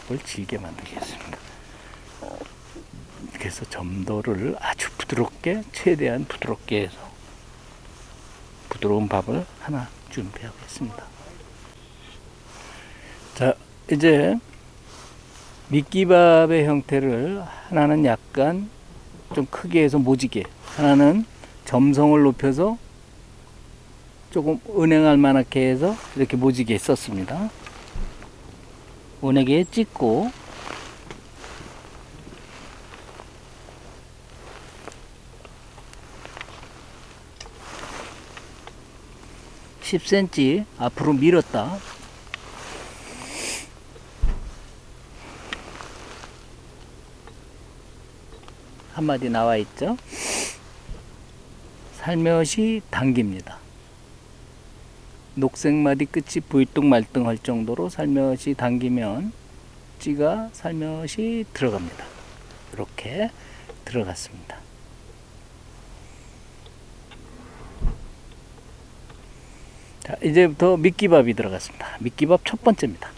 밥을 질게 만들겠습니다. 그래서 점도를 아주 부드럽게, 최대한 부드럽게 해서 부드러운 밥을 하나 준비하겠습니다. 자, 이제 미끼밥의 형태를 하나는 약간 좀 크게 해서 모지게, 하나는 점성을 높여서 조금 은행할 만하게 해서 이렇게 모지게 썼습니다. 은행에 찍고 (10cm) 앞으로 밀었다. 한마디 나와 있죠. 살며시 당깁니다. 녹색마디 끝이 불뚱말뚱 할 정도로 살며시 당기면 찌가 살며시 들어갑니다. 이렇게 들어갔습니다. 자, 이제부터 미끼밥이 들어갔습니다. 미끼밥 첫 번째입니다.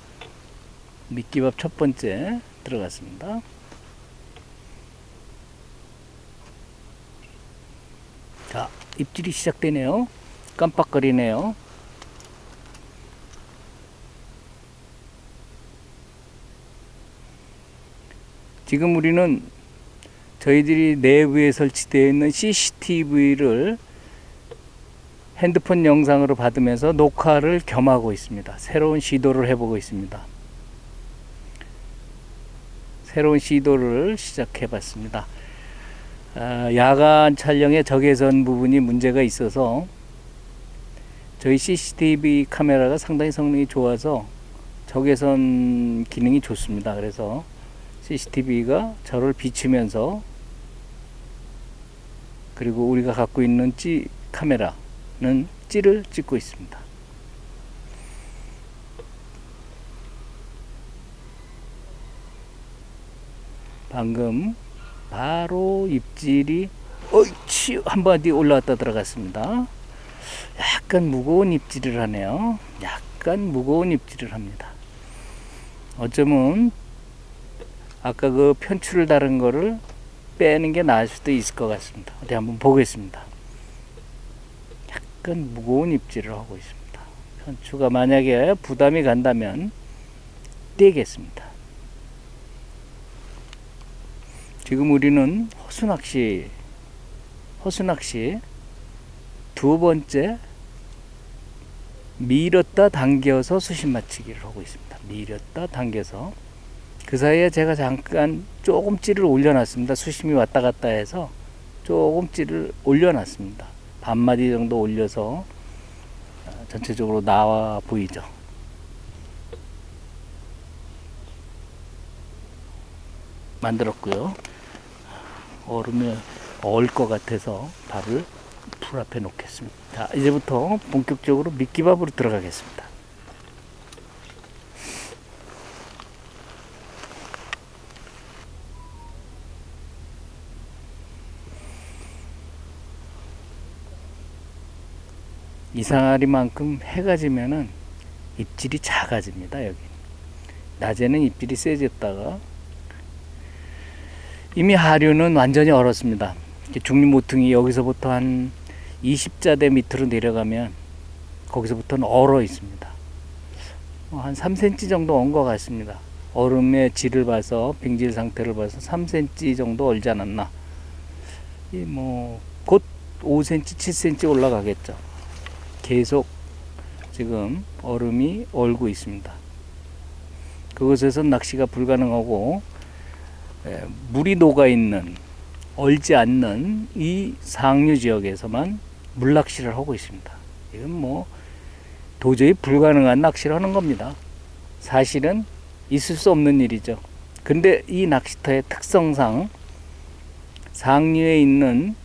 미끼밥 첫 번째 들어갔습니다. 자, 입질이 시작되네요. 깜빡거리네요. 지금 우리는 저희들이 내부에 설치되어 있는 CCTV를 핸드폰 영상으로 받으면서 녹화를 겸하고 있습니다. 새로운 시도를 해보고 있습니다. 새로운 시도를 시작해 봤습니다. 야간 촬영에 적외선 부분이 문제가 있어서 저희 CCTV 카메라가 상당히 성능이 좋아서 적외선 기능이 좋습니다. 그래서 CCTV가 저를 비추면서, 그리고 우리가 갖고 있는 카메라는 찌를 찍고 있습니다. 방금 바로 입질이 한 마디 올라왔다 들어갔습니다. 약간 무거운 입질을 하네요. 약간 무거운 입질을 합니다. 어쩌면 아까 그 편추를 다른 거를 빼는 게 나을 수도 있을 것 같습니다. 어디 한번 보겠습니다. 약간 무거운 입질을 하고 있습니다. 편추가 만약에 부담이 간다면 떼겠습니다. 지금 우리는 허수낚시 두 번째 밀었다 당겨서 수심 맞추기를 하고 있습니다. 밀었다 당겨서. 그 사이에 제가 잠깐 조금 찌를 올려놨습니다. 수심이 왔다 갔다 해서 조금 찌를 올려놨습니다. 반마디 정도 올려서 전체적으로 나와 보이죠. 만들었고요. 얼음에 얼 것 같아서 밥을 불 앞에 놓겠습니다. 자, 이제부터 본격적으로 미끼밥으로 들어가겠습니다. 이상하리만큼 해가 지면은 입질이 작아집니다. 여기 낮에는 입질이 세졌다가 이미 하류는 완전히 얼었습니다. 중립 모퉁이 여기서부터 한 20자대 밑으로 내려가면 거기서부터는 얼어 있습니다. 한 3cm 정도 얼은 것 같습니다. 얼음의 질을 봐서, 빙질 상태를 봐서 3cm 정도 얼지 않았나. 곧 5cm, 7cm 올라가겠죠. 계속 지금 얼음이 얼고 있습니다. 그곳에서 낚시가 불가능하고 물이 녹아있는, 얼지 않는 이 상류 지역에서만 물낚시를 하고 있습니다. 이건 도저히 불가능한 낚시를 하는 겁니다. 사실은 있을 수 없는 일이죠. 근데 이 낚시터의 특성상 상류에 있는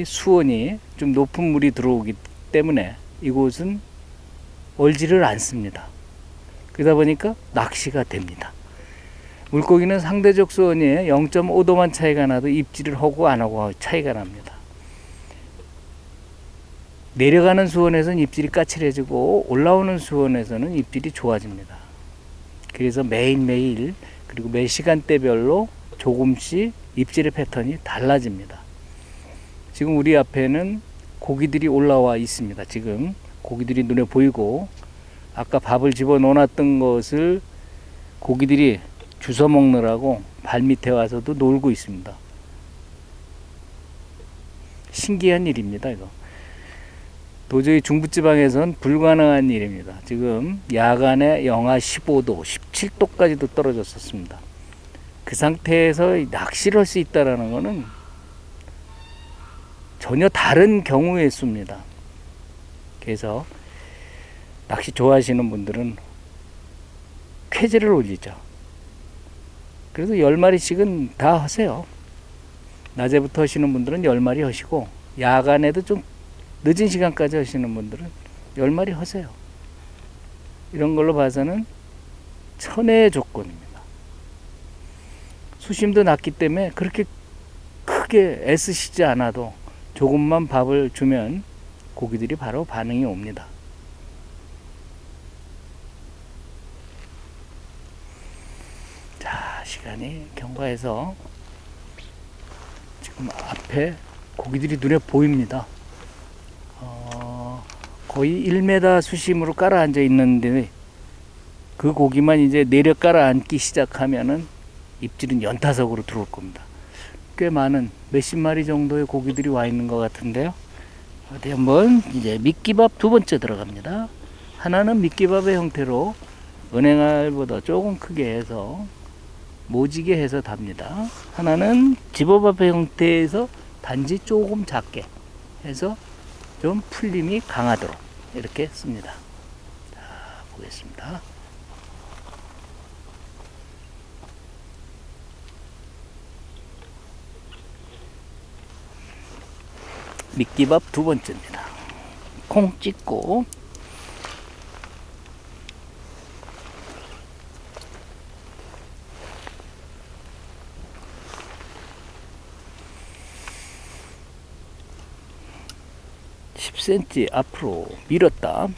수온이 좀 높은 물이 들어오기 때문에 이곳은 얼지를 않습니다. 그러다 보니까 낚시가 됩니다. 물고기는 상대적 수온이 0.5도만 차이가 나도 입질을 하고 안 하고 차이가 납니다. 내려가는 수온에서는 입질이 까칠해지고 올라오는 수온에서는 입질이 좋아집니다. 그래서 매일매일 그리고 매 시간대별로 조금씩 입질의 패턴이 달라집니다. 지금 우리 앞에는 고기들이 올라와 있습니다. 지금 고기들이 눈에 보이고, 아까 밥을 집어 넣어놨던 것을 고기들이 주워 먹느라고 발밑에 와서도 놀고 있습니다. 신기한 일입니다. 이거 도저히 중부지방에선 불가능한 일입니다. 지금 야간에 영하 15도, 17도까지도 떨어졌었습니다. 그 상태에서 낚시를 할 수 있다는 것은 전혀 다른 경우의 수입니다. 그래서 낚시 좋아하시는 분들은 쾌재를 올리죠. 그래서 10마리씩은 다 하세요. 낮에부터 하시는 분들은 10마리 하시고, 야간에도 좀 늦은 시간까지 하시는 분들은 10마리 하세요. 이런 걸로 봐서는 천혜의 조건입니다. 수심도 낮기 때문에 그렇게 크게 애쓰시지 않아도 조금만 밥을 주면 고기들이 바로 반응이 옵니다. 자, 시간이 경과해서 지금 앞에 고기들이 눈에 보입니다. 거의 1m 수심으로 깔아 앉아 있는데, 그 고기만 이제 내려 깔아 앉기 시작하면은 입질은 연타석으로 들어올 겁니다. 꽤 많은 몇십 마리 정도의 고기들이 와 있는 것 같은데요. 어디 한번 이제 미끼밥 두 번째 들어갑니다. 하나는 미끼밥의 형태로 은행알보다 조금 크게 해서 모지게 해서 답니다. 하나는 집어밥의 형태에서 단지 조금 작게 해서 좀 풀림이 강하도록 이렇게 씁니다. 자, 보겠습니다. 미끼밥 두 번째입니다. 콩 찍고 cm 앞으로 밀었다.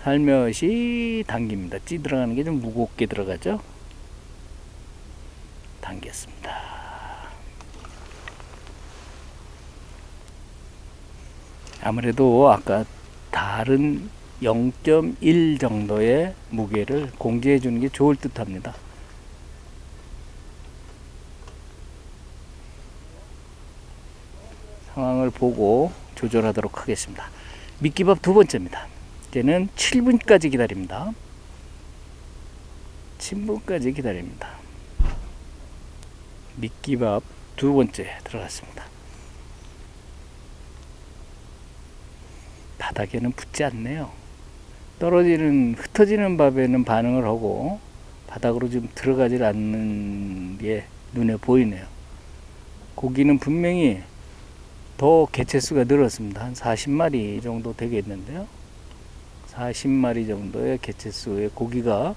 살며시 당깁니다. 찌 들어가는 게 좀 무겁게 들어가죠. 당겼습니다. 아무래도 아까 다른 0.1 정도의 무게를 공지해 주는 게 좋을 듯 합니다. 상황을 보고 조절하도록 하겠습니다. 미끼밥 두 번째입니다. 이제는 7분까지 기다립니다. 7분까지 기다립니다. 미끼밥 두 번째 들어갔습니다. 바닥에는 붙지 않네요. 흩어지는 밥에는 반응을 하고 바닥으로 좀 들어가질 않는 게 눈에 보이네요. 고기는 분명히 더 개체수가 늘었습니다. 한 40마리 정도 되겠는데요. 40마리 정도의 개체수의 고기가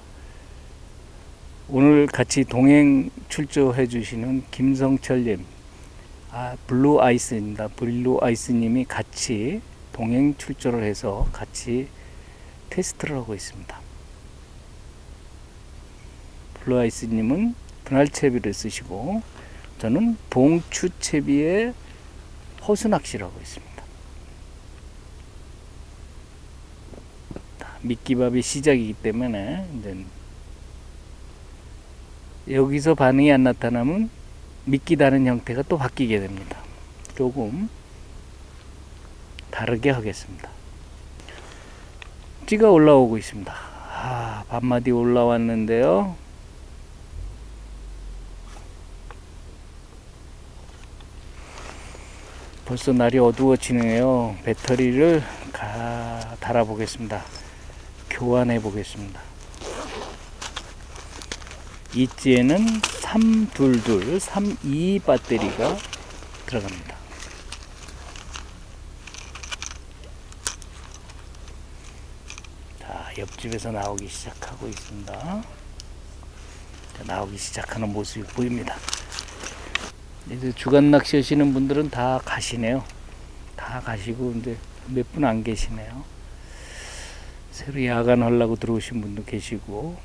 오늘 같이 동행 출조해 주시는 김성철님, 블루 아이스입니다. 블루 아이스님이 같이 동행 출조를 해서 같이 테스트를 하고 있습니다. 블루 아이스님은 분할채비를 쓰시고, 저는 봉추채비에 호수 낚시를 하고 있습니다. 미끼밥이 시작이기 때문에 이제 여기서 반응이 안 나타나면 미끼 다는 형태가 또 바뀌게 됩니다. 조금 다르게 하겠습니다. 찌가 올라오고 있습니다. 반마디 올라왔는데요. 벌써 날이 어두워지네요. 배터리를 달아 보겠습니다. 교환해 보겠습니다. 이 찌에는 322, 32 배터리가 들어갑니다. 자, 옆집에서 나오기 시작하고 있습니다. 자, 나오기 시작하는 모습이 보입니다. 이제 주간 낚시 하시는 분들은 다 가시네요. 다 가시고 이제 몇 분 안 계시네요. 새로 야간하려고 들어오신 분도 계시고,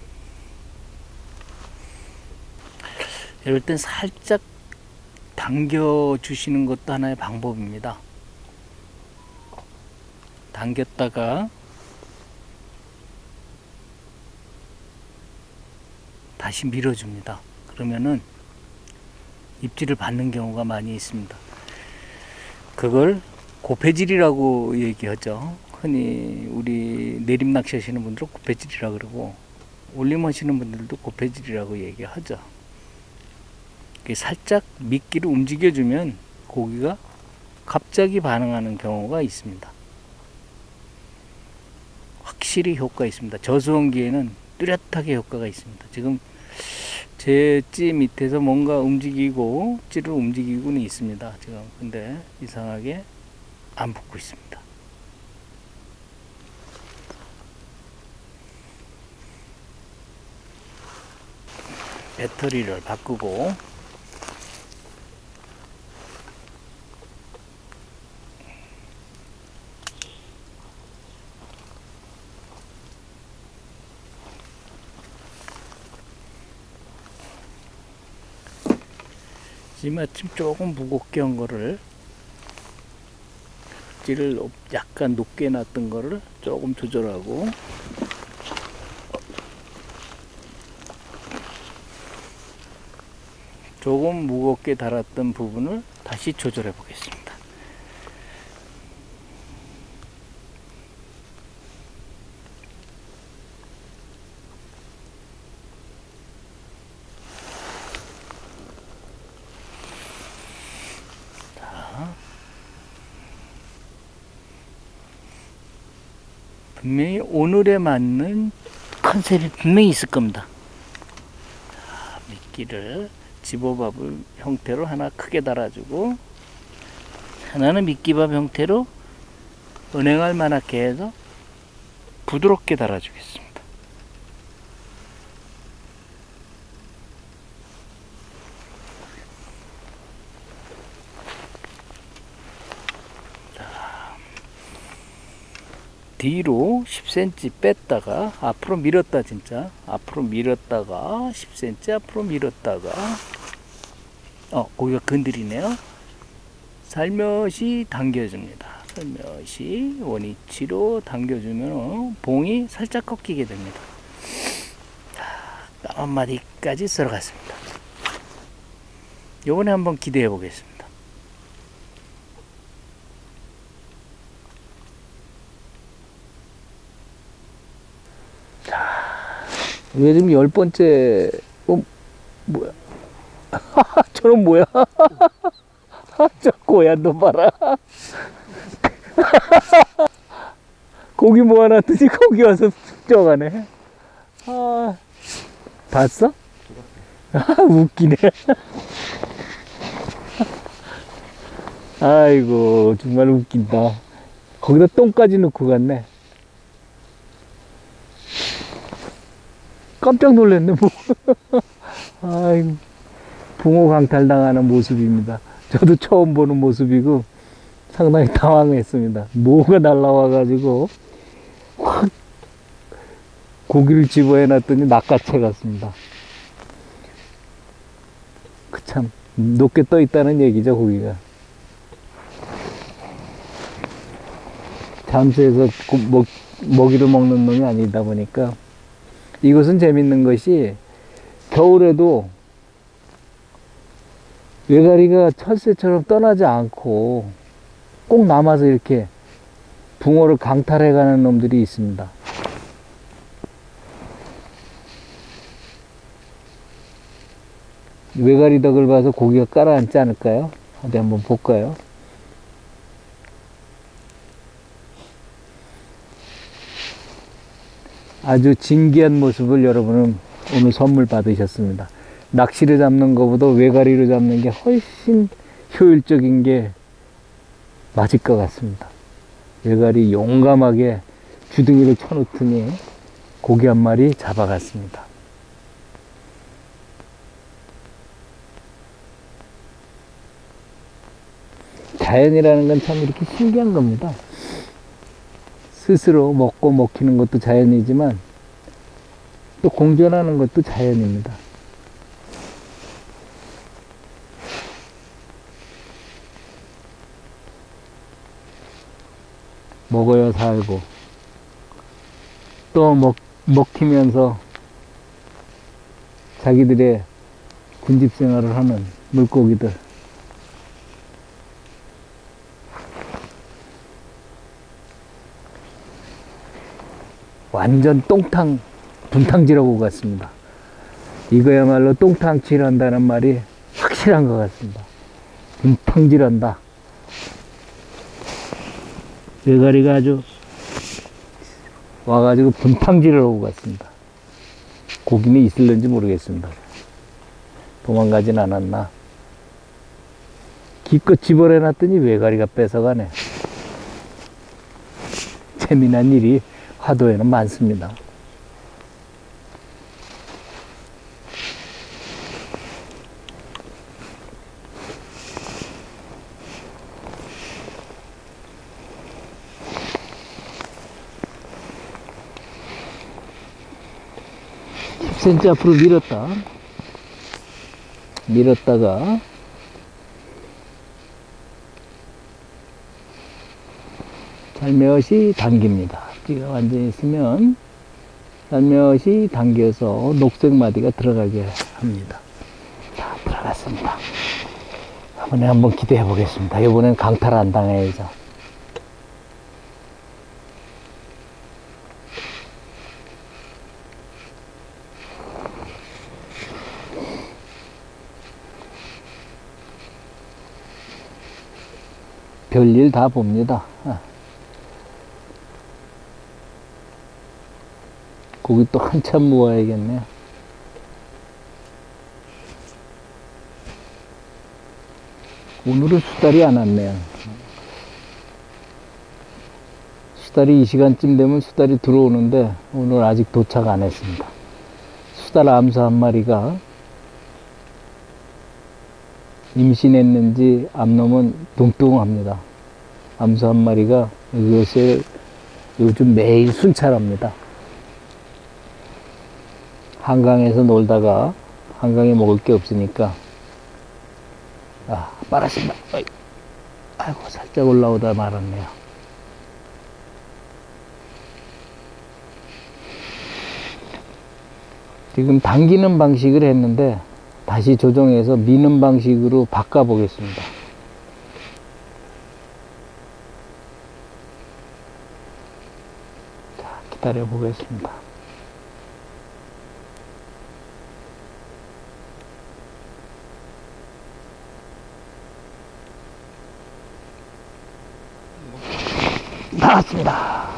이럴 땐 살짝 당겨 주시는 것도 하나의 방법입니다. 당겼다가 다시 밀어줍니다. 그러면은 입질을 받는 경우가 많이 있습니다. 그걸 고패질이라고 얘기하죠. 흔히 우리 내림 낚시 하시는 분들은 고패질이라고 그러고, 올림 하시는 분들도 고패질이라고 얘기하죠. 살짝 미끼를 움직여주면 고기가 갑자기 반응하는 경우가 있습니다. 확실히 효과 있습니다. 저수온기에는 뚜렷하게 효과가 있습니다. 지금 제 찌 밑에서 뭔가 움직이고 찌를 움직이고는 있습니다. 지금 근데 이상하게 안 붙고 있습니다. 배터리를 바꾸고 마침 조금 무겁게 한 거를, 찌를 약간 높게 놨던 거를 조금 조절하고, 조금 무겁게 달았던 부분을 다시 조절해 보겠습니다. 분명히 오늘에 맞는 컨셉이 분명히 있을 겁니다. 자, 미끼를 집어밥을 형태로 하나 크게 달아주고, 하나는 미끼밥 형태로 은행알 만하게 해서 부드럽게 달아주겠습니다. 뒤로 10cm 뺐다가 앞으로 밀었다, 진짜 앞으로 밀었다가 10cm 앞으로 밀었다가, 고기가 건드리네요. 살며시 당겨줍니다. 살며시 원위치로 당겨주면 봉이 살짝 꺾이게 됩니다. 자, 까만 마디까지 썰어갔습니다. 요번에 한번 기대해 보겠습니다. 이게 지금 10번째, 뭐야. 저놈 뭐야. 저 고얀 놈 봐라. 고기 모아놨더니 고기 와서 쑥져가네. 봤어? 웃기네. 아이고, 정말 웃긴다. 거기다 똥까지 넣고 갔네. 깜짝 놀랐네, 뭐. 아이고, 붕어 강탈당하는 모습입니다. 저도 처음 보는 모습이고 상당히 당황했습니다. 뭐가 날라와가지고 확 고기를 집어해놨더니 낚아채 같습니다. 그 참 높게 떠 있다는 얘기죠, 고기가. 잠수해서 먹이를 먹는 놈이 아니다 보니까. 이것은 재밌는 것이 겨울에도 외가리가 철새처럼 떠나지 않고 꼭 남아서 이렇게 붕어를 강탈해 가는 놈들이 있습니다. 외가리 덕을 봐서 고기가 깔아앉지 않을까요? 어디 한번 볼까요? 아주 진기한 모습을 여러분은 오늘 선물 받으셨습니다. 낚시를 잡는 것보다 외가리로 잡는 게 훨씬 효율적인 게 맞을 것 같습니다. 외가리 용감하게 주둥이를 쳐놓더니 고기 한 마리 잡아갔습니다. 자연이라는 건 참 이렇게 신기한 겁니다. 스스로 먹고 먹히는 것도 자연이지만 또 공존하는 것도 자연입니다. 먹어야 살고 또 먹히면서 자기들의 군집 생활을 하는 물고기들. 완전 똥탕 분탕질하고 갔습니다. 이거야말로 똥탕질한다는 말이 확실한 것 같습니다. 분탕질한다. 외가리가 아주 와가지고 분탕질을 하고 갔습니다. 고기는 있을는지 모르겠습니다. 도망가진 않았나. 기껏 집어내놨더니 외가리가 뺏어가네. 재미난 일이 화도에는 많습니다. 센치 앞으로 밀었다가 살며시 당깁니다. 찌가 완전히 있으면 살며시 당겨서 녹색 마디가 들어가게 합니다. 자, 들어갔습니다. 이번에 한번 기대해 보겠습니다. 이번엔 강탈 안 당해야죠. 별일 다 봅니다. 고기 또 한참 모아야겠네요. 오늘은 수달이 안 왔네요. 수달이 이 시간쯤 되면 수달이 들어오는데 오늘 아직 도착 안 했습니다. 수달 암수 한 마리가 임신했는지 암놈은 뚱뚱합니다. 암수 한 마리가 이것을 요즘 매일 순찰합니다. 한강에서 놀다가 한강에 먹을 게 없으니까 빨아신다. 아이고 살짝 올라오다 말았네요. 지금 당기는 방식을 했는데 다시 조정해서 미는 방식으로 바꿔 보겠습니다. 자, 기다려 보겠습니다. 나왔습니다.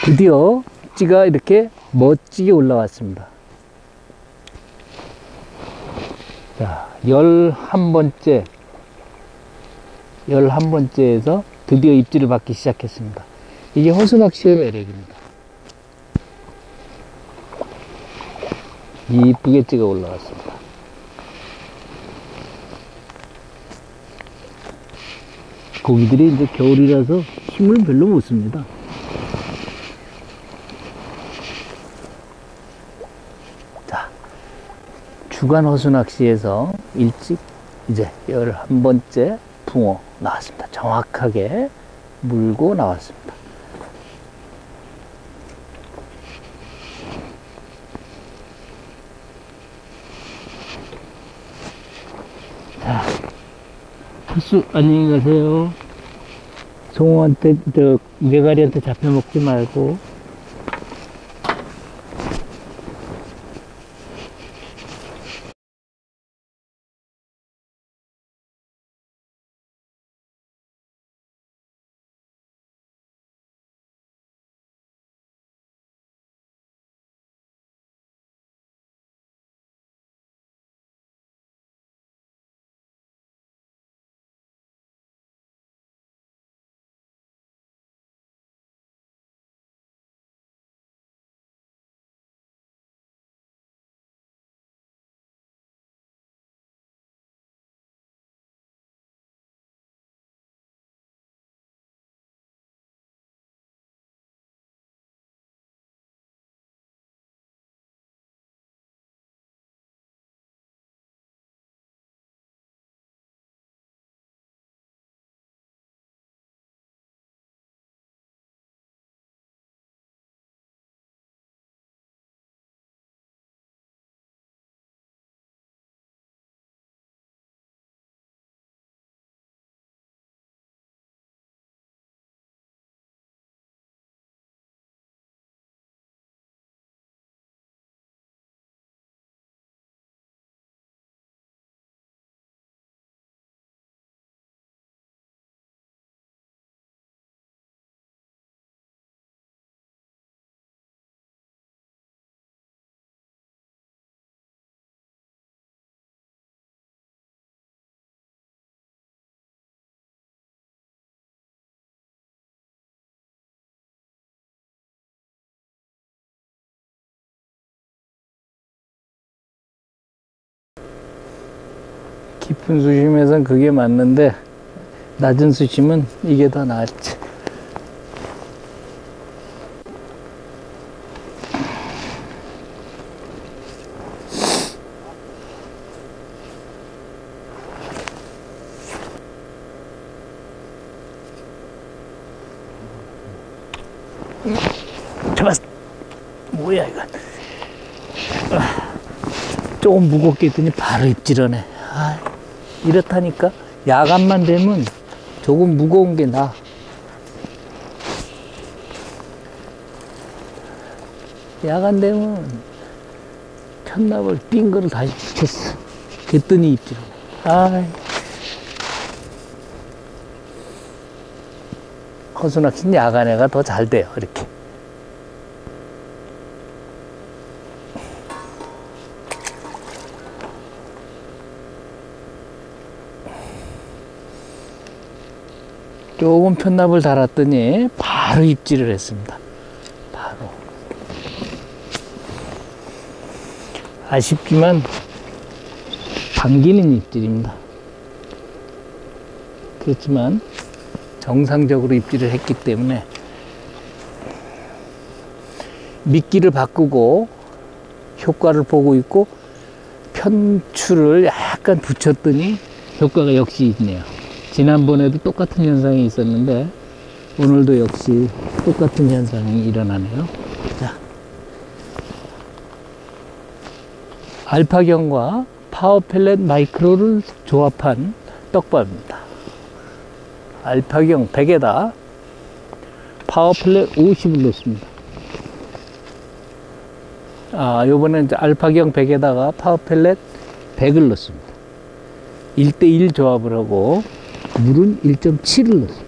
드디어 찌가 이렇게 멋지게 올라왔습니다. 자, 11번째에서 드디어 입질을 받기 시작했습니다. 이게 호수낚시의 매력입니다. 이쁘게 찌가 올라왔습니다. 고기들이 이제 겨울이라서 힘을 별로 못 씁니다. 자, 주간 호수낚시에서 일찍 이제 11번째 붕어 나왔습니다. 정확하게 물고 나왔습니다. 자, 푸스 안녕히 가세요. 송어한테 메가리한테 잡혀 먹지 말고. 깊은 수심에선 그게 맞는데 낮은 수심은 이게 더 낫지. 잡았어. 뭐야 이건. 조금 무겁게 했더니 바로 입질하네. 아, 이렇다니까. 야간만 되면 조금 무거운 게 나아. 야간 되면 편납을 띵 거를 다시 붙였어. 그랬더니 입질하네. 아, 허수낚시는 야간에가 더 잘 돼요. 이렇게. 조금 편납을 달았더니 바로 입질을 했습니다. 바로. 아쉽지만 당기는 입질입니다. 그렇지만 정상적으로 입질을 했기 때문에 미끼를 바꾸고 효과를 보고 있고 편추를 약간 붙였더니 효과가 역시 있네요. 지난번에도 똑같은 현상이 있었는데 오늘도 역시 똑같은 현상이 일어나네요. 자, 알파경과 파워펠렛 마이크로를 조합한 떡밥입니다. 알파경 100에다 파워펠렛 50을 넣습니다. 요번엔 이제 알파경 100에다가 파워펠렛 100을 넣습니다. 1대1 조합을 하고 물은 1.7을 넣습니다.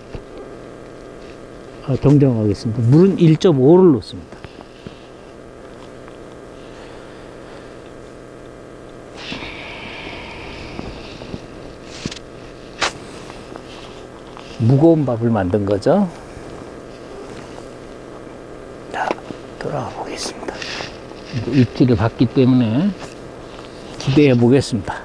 정정하겠습니다. 물은 1.5를 넣습니다. 무거운 밥을 만든 거죠. 자, 돌아가 보겠습니다. 입질을 받기 때문에 기대해 보겠습니다.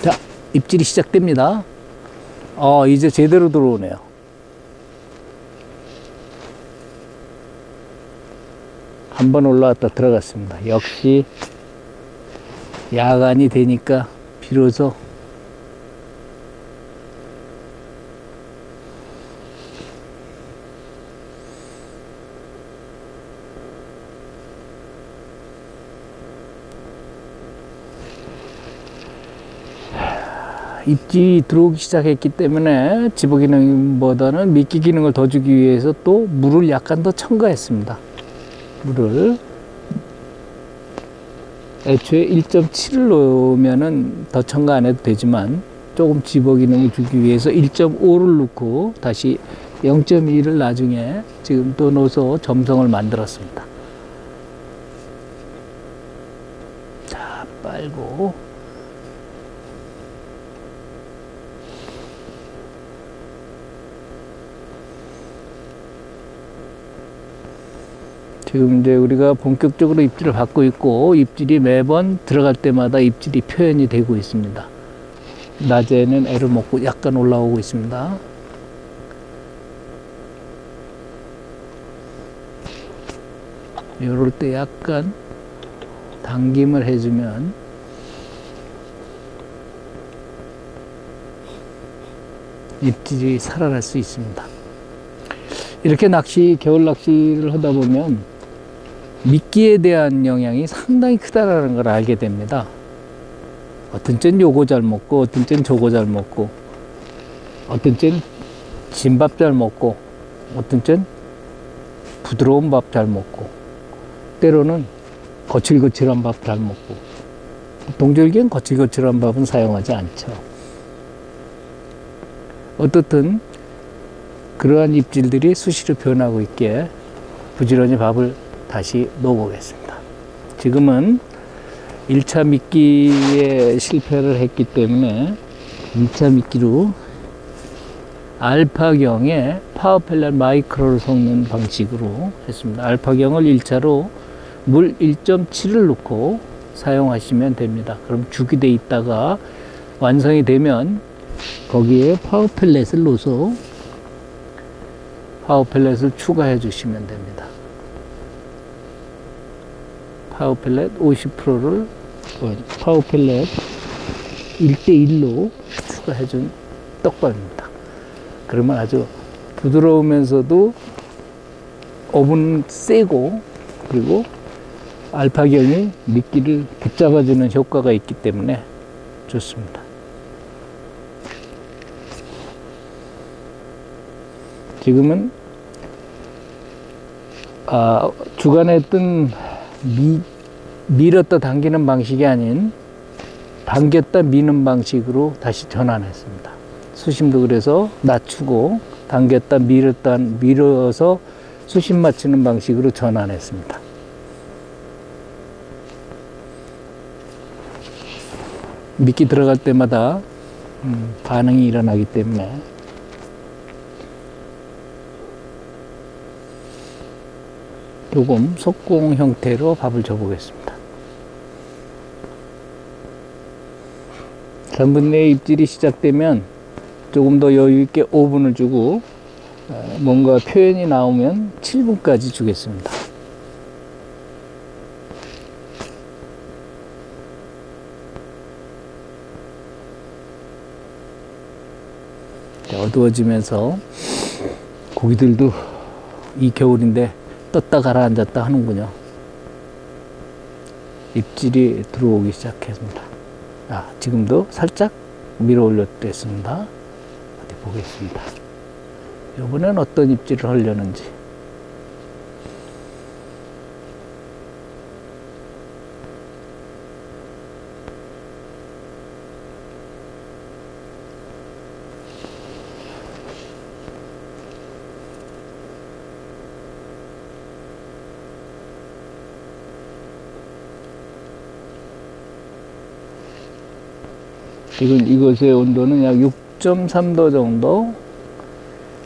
자, 입질이 시작됩니다. 이제 제대로 들어오네요. 한번 올라왔다 들어갔습니다. 역시 야간이 되니까 비로소 입질이 들어오기 시작했기 때문에 집어 기능보다는 미끼 기능을 더 주기 위해서 또 물을 약간 더 첨가했습니다. 물을 애초에 1.7을 넣으면은 더 첨가 안 해도 되지만 조금 집어 기능을 주기 위해서 1.5를 넣고 다시 0.2를 나중에 지금 또 넣어서 점성을 만들었습니다. 자, 빨고 지금 이제 우리가 본격적으로 입질을 받고 있고 입질이 매번 들어갈 때마다 입질이 표현이 되고 있습니다. 낮에는 애를 먹고 약간 올라오고 있습니다. 이럴 때 약간 당김을 해주면 입질이 살아날 수 있습니다. 이렇게 겨울 낚시를 하다 보면 미끼에 대한 영향이 상당히 크다라는 걸 알게 됩니다. 어떤 땐 요거 잘 먹고, 어떤 땐 저거 잘 먹고, 어떤 땐 진밥 잘 먹고, 어떤 땐 부드러운 밥 잘 먹고, 때로는 거칠거칠한 밥 잘 먹고, 동절기엔 거칠거칠한 밥은 사용하지 않죠. 어떻든 그러한 입질들이 수시로 변하고 있기에 부지런히 밥을 다시 넣어보겠습니다. 지금은 1차 미끼에 실패를 했기 때문에 2차 미끼로 알파경에 파워펠렛 마이크로를 섞는 방식으로 했습니다. 알파경을 1차로 물 1.7을 넣고 사용하시면 됩니다. 그럼 죽이 돼 있다가 완성이 되면 거기에 파워펠렛을 넣어서 파워펠렛을 추가해 주시면 됩니다. 파워펠렛 50%를 파워펠렛 1대1로 추가해 준 떡밥입니다. 그러면 아주 부드러우면서도 어분 세고, 그리고 알파경이 미끼를 붙잡아주는 효과가 있기 때문에 좋습니다. 지금은 주간에 했던 밀었다 당기는 방식이 아닌 당겼다 미는 방식으로 다시 전환했습니다. 수심도 그래서 낮추고 당겼다 밀어서 수심 맞추는 방식으로 전환했습니다. 미끼 들어갈 때마다 반응이 일어나기 때문에 조금 속공 형태로 밥을 줘보겠습니다. 3분 내에 입질이 시작되면 조금 더 여유 있게 5분을 주고, 뭔가 표현이 나오면 7분까지 주겠습니다. 어두워지면서 고기들도 이 겨울인데 떴다 가라앉았다 하는군요. 입질이 들어오기 시작했습니다. 지금도 살짝 밀어 올렸겠습니다. 어디 보겠습니다. 이번엔 어떤 입질을 하려는지. 이것의 온도는 약 6.3도 정도.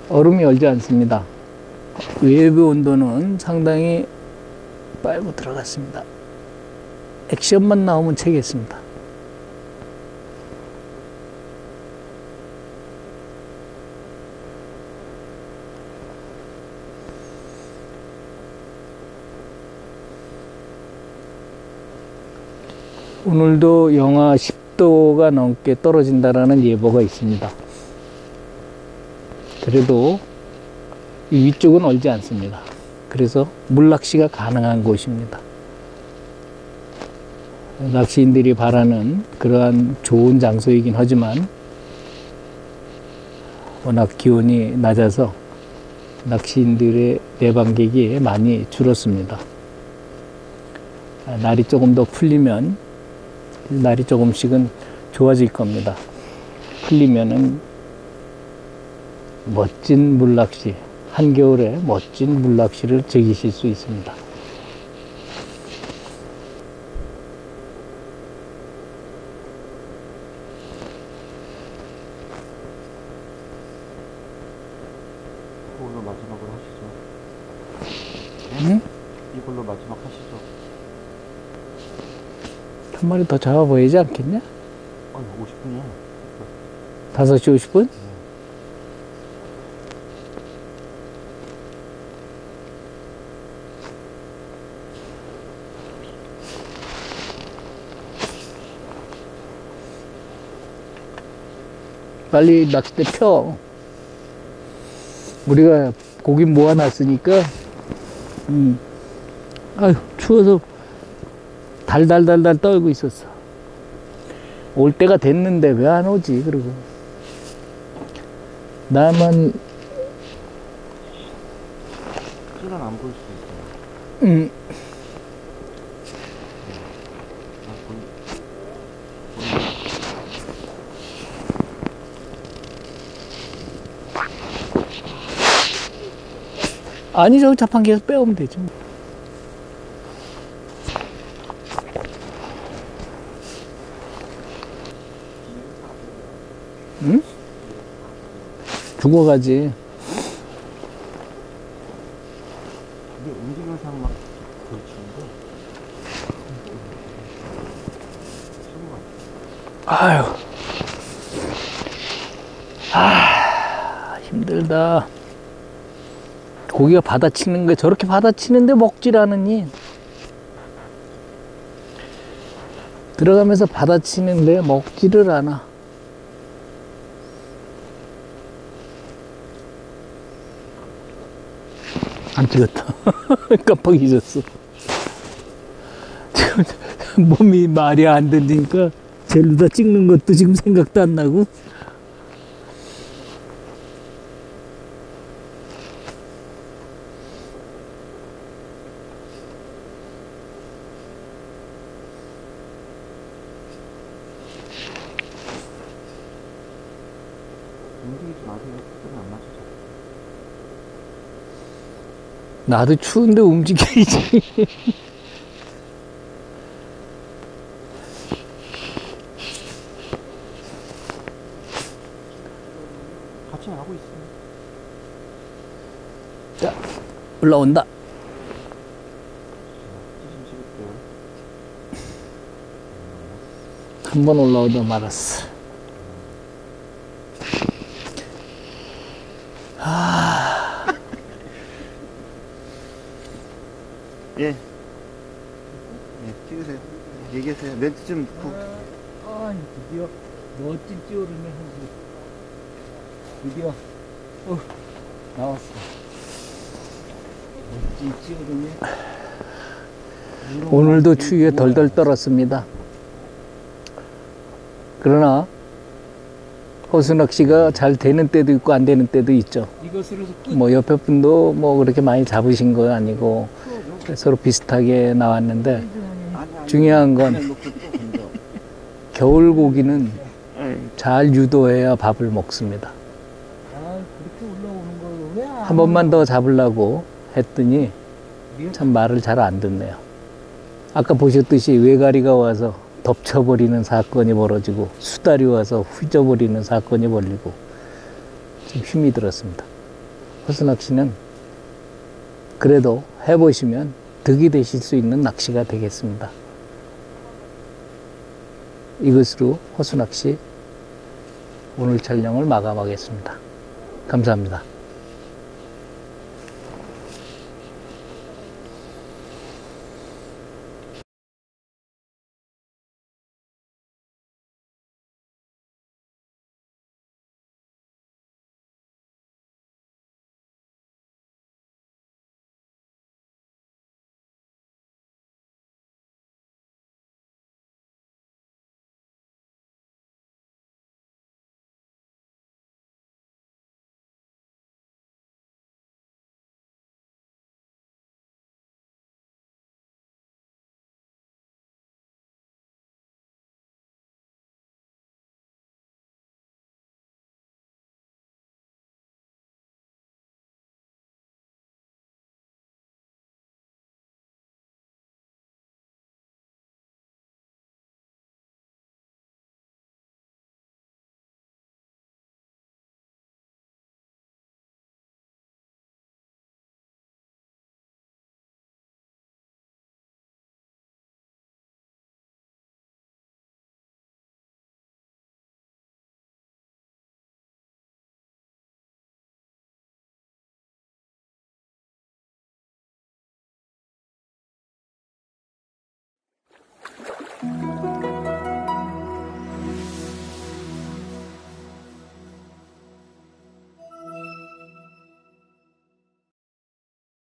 얼음이 얼지 않습니다. 외부 온도는 상당히 빨고 들어갔습니다. 액션만 나오면 채겠습니다. 오늘도 영하 10도가 넘게 떨어진다라는 예보가 있습니다. 그래도 이 위쪽은 얼지 않습니다. 그래서 물낚시가 가능한 곳입니다. 낚시인들이 바라는 그러한 좋은 장소이긴 하지만 워낙 기온이 낮아서 낚시인들의 내방객이 많이 줄었습니다. 날이 조금 더 풀리면, 날이 조금씩은 좋아질 겁니다. 풀리면은 멋진 물낚시, 한겨울에 멋진 물낚시를 즐기실 수 있습니다. 이걸로 마지막으로 하시죠. 응? 이걸로 마지막 하시죠. 한 마리 더 잡아 보이지 않겠냐? 50분이야. 5시 50분? 빨리 낚싯대 펴. 우리가 고기 모아놨으니까, 아유, 추워서 달달달달 떨고 있었어. 올 때가 됐는데 왜 안 오지? 그러고. 나만, 실은 안 보일 수도 있어요. 아니, 저기 자판기에서 빼오면 되지. 죽어가지. 이게 움직임상 막 부딪히는데. 아유. 힘들다. 고기가 받아치는 게 저렇게 받아치는데 먹질 않으니. 들어가면서 받아치는데 먹지를 않아. 안 찍었다. 깜빡 잊었어. 지금 몸이 말이 안 되니까 젤루다 찍는 것도 지금 생각도 안 나고. 움직이지 마세요. 그건 안 맞죠. 나도 추운데 움직여야지. 같이 하고 있어요. 자, 올라온다. 찌심 찍을게요. 한 번 올라오다 말았어. 예. 예, 찍으세요. 얘기하세요. 멘트 좀 듣고. 드디어 멋진 찌오름의 한수. 드디어 나왔어. 멋진 찌오름이. 오늘도 추위에 덜덜 떨었습니다. 그러나 호수 낚시가 잘 되는 때도 있고 안 되는 때도 있죠. 뭐 옆에 분도 뭐 그렇게 많이 잡으신 거 아니고 서로 비슷하게 나왔는데 중요한 건 겨울 고기는 잘 유도해야 밥을 먹습니다. 한 번만 더 잡으려고 했더니 참 말을 잘 안 듣네요. 아까 보셨듯이 외가리가 와서 덮쳐버리는 사건이 벌어지고 수달이 와서 휘저버리는 사건이 벌리고 좀 힘이 들었습니다. 호수 낚시는 그래도 해보시면 득이 되실 수 있는 낚시가 되겠습니다. 이것으로 호수 낚시 오늘 촬영을 마감하겠습니다. 감사합니다.